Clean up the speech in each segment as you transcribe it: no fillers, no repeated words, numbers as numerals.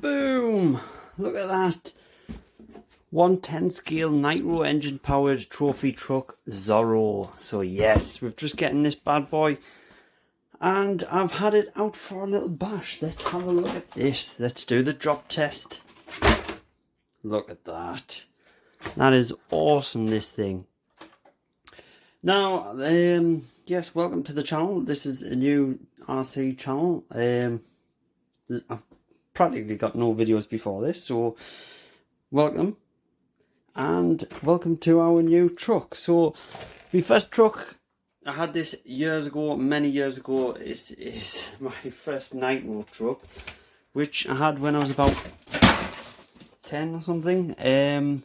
Boom! Look at that. 110 scale Nitro engine powered trophy truck Zorro. So yes, we've just getting this bad boy and I've had it out for a little bash. Let's have a look at this. Let's do the drop test. Look at that. That is awesome, this thing. Now, yes, welcome to the channel. This is a new RC channel. I've practically got no videos before this, so welcome. And welcome to our new truck. So, my first truck, I had this years ago, many years ago. This is my first Nitro truck, which I had when I was about 10 or something.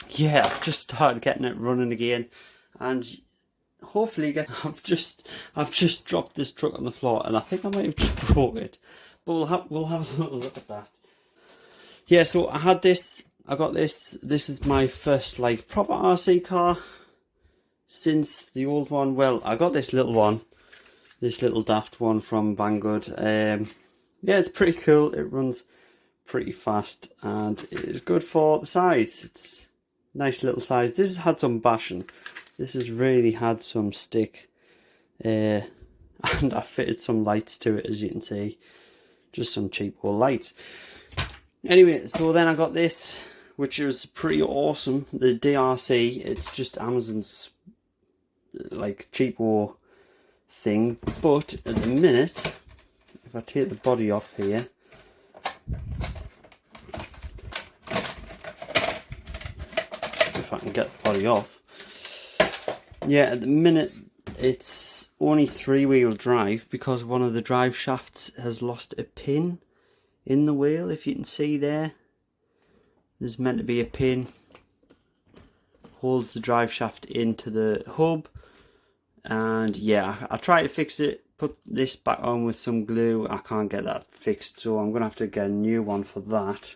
Yeah, I've just started getting it running again, and hopefully I've just dropped this truck on the floor, and I think I might have just broke it. But we'll have a little look at that. Yeah, so I had this. I got this. This is my first like proper RC car since the old one. Well, I got this little one, this little daft one from Banggood. Yeah, it's pretty cool. It runs pretty fast and it is good for the size. It's nice little size. This has had some bashing. This has really had some stick, and I fitted some lights to it, as you can see, just some cheap old lights. Anyway, so then I got this, which is pretty awesome. The DRC, it's just Amazon's like cheapo thing, but at the minute, if I take the body off here, if I can get the body off, yeah, at the minute it's only 3-wheel drive because one of the drive shafts has lost a pin in the wheel. If you can see there, there's meant to be a pin, holds the drive shaft into the hub, and yeah, I tried to fix it, put this back on with some glue. I can't get that fixed, so I'm gonna have to get a new one for that.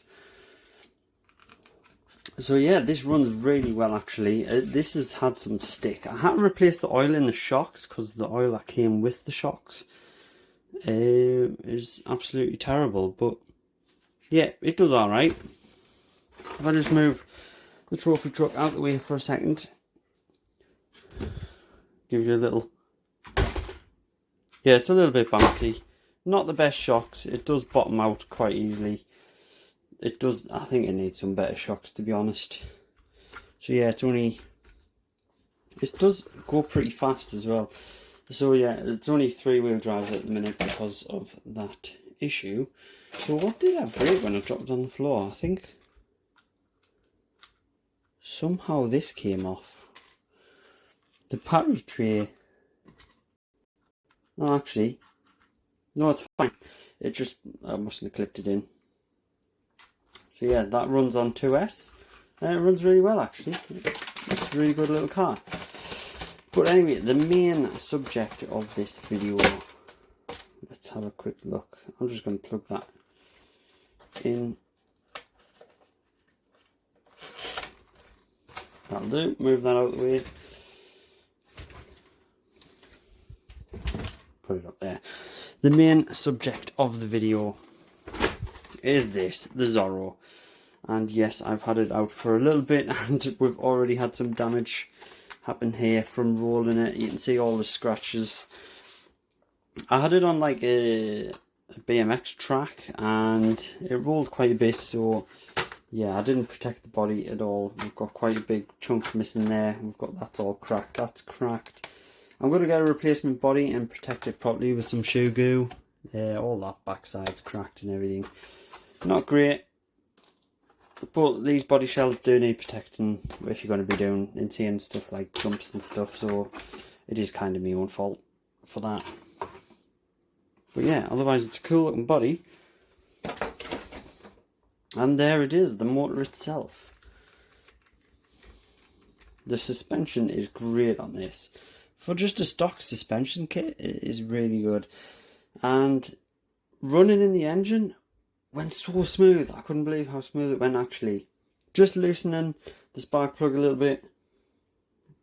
So yeah, this runs really well actually. This has had some stick. I had to replace the oil in the shocks because the oil that came with the shocks is absolutely terrible, but yeah, it does alright. If I just move the trophy truck out of the way for a second, give you a little, yeah, it's a little bit bouncy, not the best shocks. It does bottom out quite easily. It does, I think it needs some better shocks, to be honest. So yeah, it does go pretty fast as well. So yeah, it's only 3-wheel drive at the minute because of that issue. So what did I break when I dropped it on the floor? I think somehow this came off. The battery tray. No, actually, no, it's fine. It just, I mustn't have clipped it in. So yeah, that runs on 2S, and it runs really well actually. It's a really good little car. But anyway, the main subject of this video, let's have a quick look. I'm just going to plug that in. That'll do. Move that out of the way. Put it up there. The main subject of the video is this, the Zorro. And yes, I've had it out for a little bit and we've already had some damage happen here from rolling it. You can see all the scratches. I had it on like a BMX track and it rolled quite a bit, so yeah, I didn't protect the body at all. We've got quite a big chunk missing there. We've got, that's all cracked, that's cracked. I'm going to get a replacement body and protect it properly with some shoe goo. All that backside's cracked and everything. Not great, but these body shells do need protecting if you're going to be doing insane stuff like jumps and stuff, so it is kind of my own fault for that. But yeah, otherwise it's a cool looking body. And there it is, the motor itself. The suspension is great on this. For just a stock suspension kit, it is really good. And running in the engine went so smooth. I couldn't believe how smooth it went actually. Just loosening the spark plug a little bit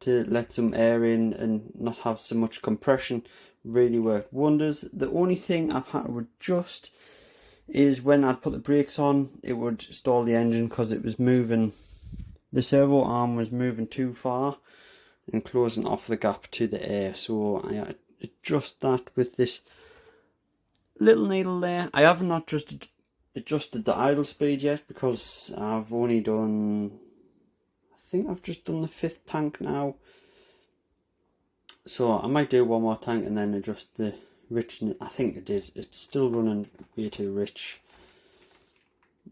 to let some air in and not have so much compression really worked wonders. The only thing I've had to adjust is when I'd put the brakes on, it would stall the engine because it was moving. The servo arm was moving too far and closing off the gap to the air. So I had to adjust that with this little needle there. I haven't adjusted the idle speed yet because I've only done, I think I've just done the 5th tank now. So I might do one more tank and then adjust the richness. I think it is. It's still running way too rich.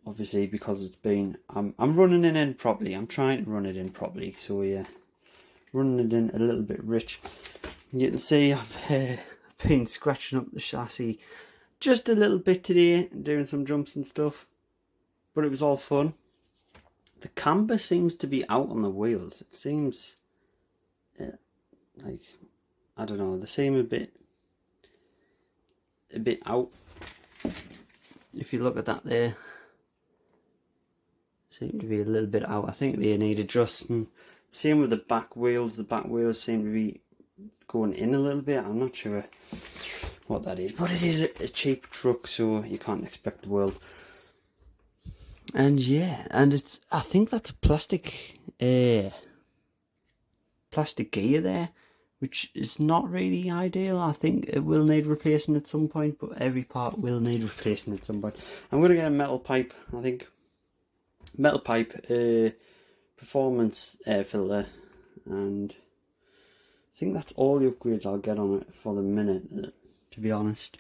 Obviously because it's been, I'm running it in properly. I'm trying to run it in properly. So yeah, running it in a little bit rich. You can see I've been scratching up the chassis just a little bit today, doing some jumps and stuff. But it was all fun. The camber seems to be out on the wheels. It seems like, I don't know, they seem a bit out. If you look at that there, seem to be a little bit out. I think they need adjusting. Same with the back wheels. The back wheels seem to be going in a little bit. I'm not sure what that is, but it is a cheap truck, so you can't expect the world. And yeah, and it's, I think that's a plastic gear there, which is not really ideal. I think it will need replacing at some point, but every part will need replacing at some point. I'm going to get a metal pipe, I think. Metal pipe, performance air filter, and I think that's all the upgrades I'll get on it for the minute, to be honest.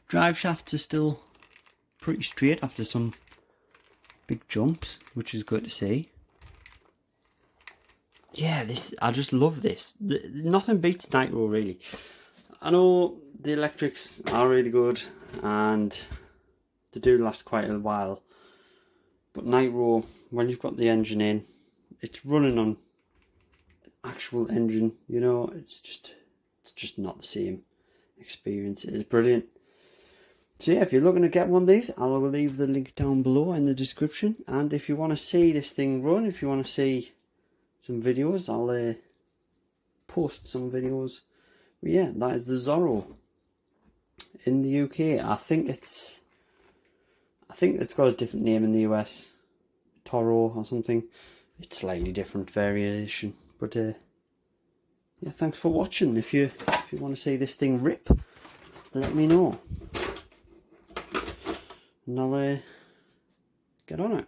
Drive shafts are still pretty straight after some big jumps, which is good to see. Yeah, I just love this. Nothing beats Nitro, really. I know the electrics are really good and they do last quite a while, but Nitro, when you've got the engine in, it's running on actual engine, you know, it's just not the same experience. It is brilliant. So yeah, if you're looking to get one of these, I will leave the link down below in the description. And if you want to see this thing run, if you want to see some videos, I'll post some videos. But yeah, that is the Zorro in the UK. I think it's got a different name in the US, Toro or something. It's slightly different variation, but yeah, thanks for watching. If you want to see this thing rip, let me know, and I'll get on it.